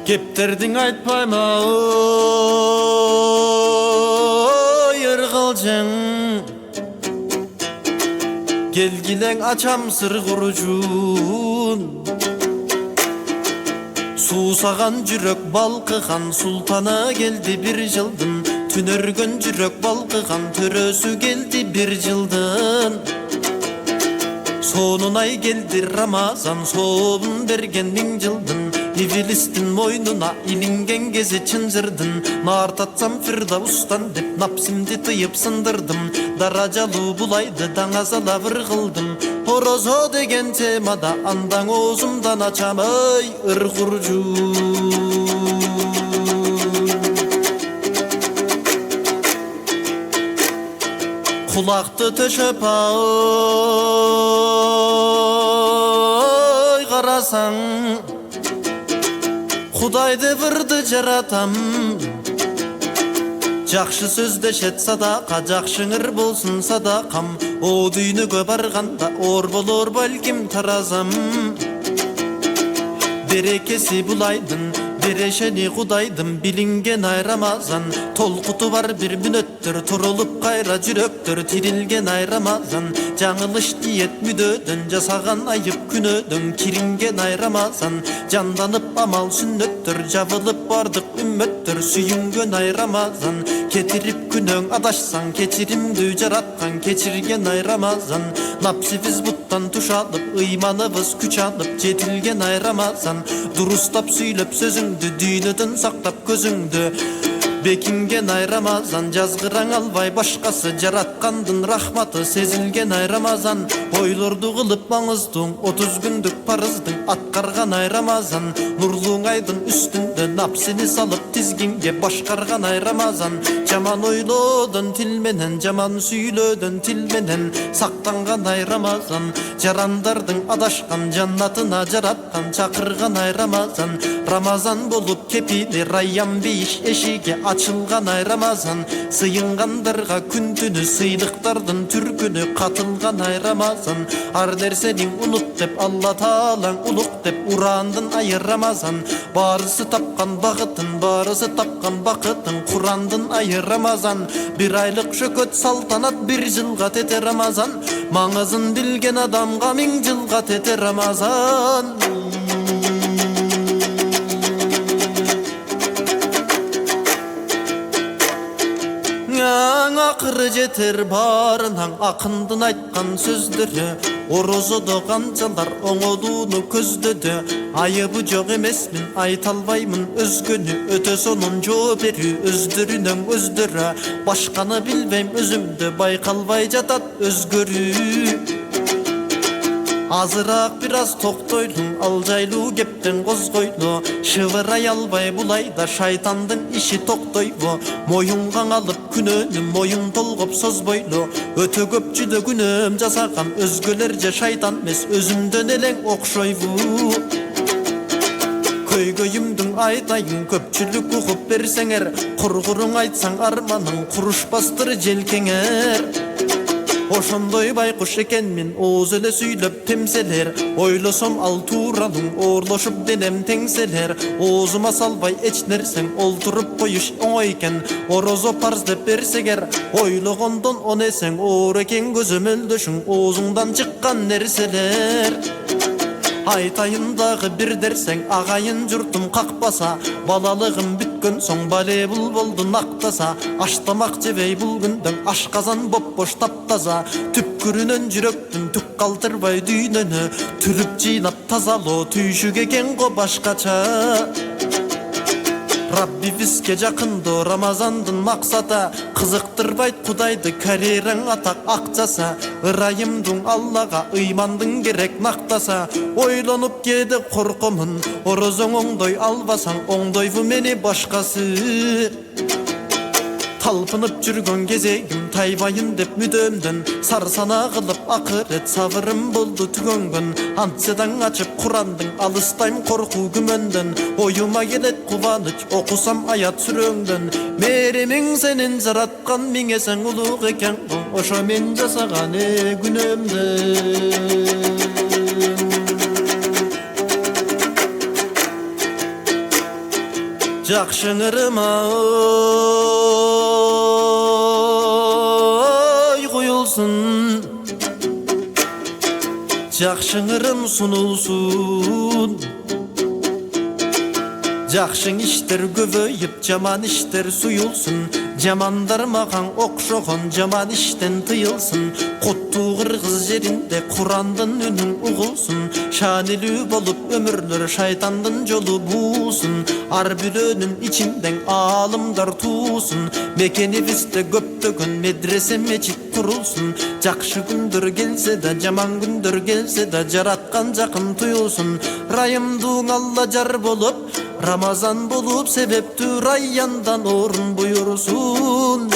Kepтердиң айтпайма ой ыргылжың Келгилең ачам сыр куружун Суусаган жүрөк балкыган султаны келди бир жылдын Түнөргөн жүрөк балкыган төрөсү келди бир жылдын Сонун ай келди Рамазан соолун берген миң жылдын İbilistин мойнуна илинген кези чынжырдын Нар татсам фирдаустан деп напсимди тыйып сындырдым Даражалуу булайды даңазала бір кылдым Орозо деген темада андаң оозумдан ачам ай ыр куржу Кулакты төшөп ай карасаң Кудайды бирди жаратам Жакшы сөздешет садака жакшыңыр болсун садакам О дүйнөгө барганда ор болор балким таразам Берекеси булайдын берешени кудайдын билинген ай Рамазан Толкуту бар бир мүнөттөр турулуп кайра жүрөктөр тирилген ай Рамазан Жаңылыш диет мүдөдөн жасаган айып күнөөдөн киринген ай Рамазан Жанданып амал сүннөттөр жабылып бардык үммөттөр сүйүнгөн ай Рамазан Кетирип күнөөң адашсаң кечиримдүү жараткан кечирген ай Рамазан Напсибиз буттан туш алып ыйманыбыз күч алып жетилген ай Рамазан Дурустап сүйлөп сөзүңдү дүйнөдөн сактап көзүңдү Бекинген ай Рамазан жазгыраң албай башкасы жараткандын рахматы сезилген ай Рамазан Ойлорду кылып маңыздың 30 күндүк парыздың аткарган ай Рамазан Нурлуу айдын үстүндө напсини салып тизгинге башкарган ай Рамазан Жаман ойлодон тил менен жаман сүйлөөдөн тил менен сактанган ай Рамазан Жарандардын адашкан жаннатына жараткан чакырган ай Рамазан Рамазан болуп кепили райян бейиш эшиги ачылган ай Рамазан Сыйынгандарга күн түнү сыйдыктардын түркүнү катылган ай Рамазан Ар нерсени унут деп Алла Таалаң улук деп урандын айы Рамазан Барысы тапкан багытын барысы тапкан бакытын Курандын айы Рамазан Бир айлык шөкөт салтанат бир жылга тете Рамазан Маңызын билген адамга миң жылга тете Рамазан Акыры жетер барынан акындын айткан сөздөрү Орозодо канчалар оңолууну көздөдү Айыбы жок эмесмин айта албаймын өзгөнү Өтө сонун жооп берүү өздөрүнөн өздөрү Башканы билбейм өзүмдү байкалбай жатат өзгөрүү Азыраак бир аз токтойлу ал жайлуу кептен козгойлу Шыбырай албай булайда шайтандын иши токтойбу Моюнга алып күнөөнү моюн толгоп созбойлу Өтө көп жүдө күнөөм жасаган өзгөлөр же шайтан эмес өзүмдөн элең окшойбу Көйгөйүмдүн айтайын көпчүлүк угуп берсеңер Кургуруң айтсаң арманың курушпастыр желкеңер Ошондой байкуш экенмин ооз эле сүйлөп темселер Ойлосом ал тууралың оорлошуп денем теңселер Оозума салбай эч нерсең олтуруп коюш оңой экен Орозо парз деп берсегер ойлогондон он эсең оор экен көзөм өлдөшүң оозуңдан чыккан нерселер Айтайын дагы бир дерсең агайын журтум какпаса Балалыгым бүткөн соң балебул болду нактаса Аштамак жебей бул күндөн ашказан бопбош таптаза Түпкүрүнөн жүрөктүн түк калтырбай дүйнөнү Түрүп жыйлап тазалоо түйшүк экен го башкача Рабби бизге жакындоо Рамазандын максаты Кызыктырбайт кудайды карьераң атак акчаса Ырайымдың Аллага ыймандың керек нактаса Ойлонуп кээде коркомун Орозоң оңдой албасаң оңдойбу мени башкасы Талпынып жүргөн кезегим тайбайын деп мүдөмдөн Сарсана кылып акырет сабырым болду түгөнгөн Антседаң ачып Курандың алыстайм коркуу күмөндөн Оюма келет кубаныч окусам аят сүрөңдөн Меримиң сенин жараткан миң эсең улук экен Ошо мен жасаган күнөөмдөн Жақшыңырыма ой қойылсын, жақшыңырым сұнылсын. Жақшың іштер көбейіп, жаман іштер сұйылсын. Жамандар маған оқшоған, жаман іштен тыйылсын. Құтты қырғыз жерінде Құрандың үнің ұғылсын. Шанелі болып өмірлер шайтандың жолы буылсын. Ар бүлөнің içinden алымдар туылсын. Мекенебізде көптөгөн медресе мечит құрылсын. Жақшы күндер келсе да, жаман күндер келсе да, жаратқан жақын тұйылсын. Райымдың алла жар болып, Ramazan bulup sebeptür ayyandan orun buyursun.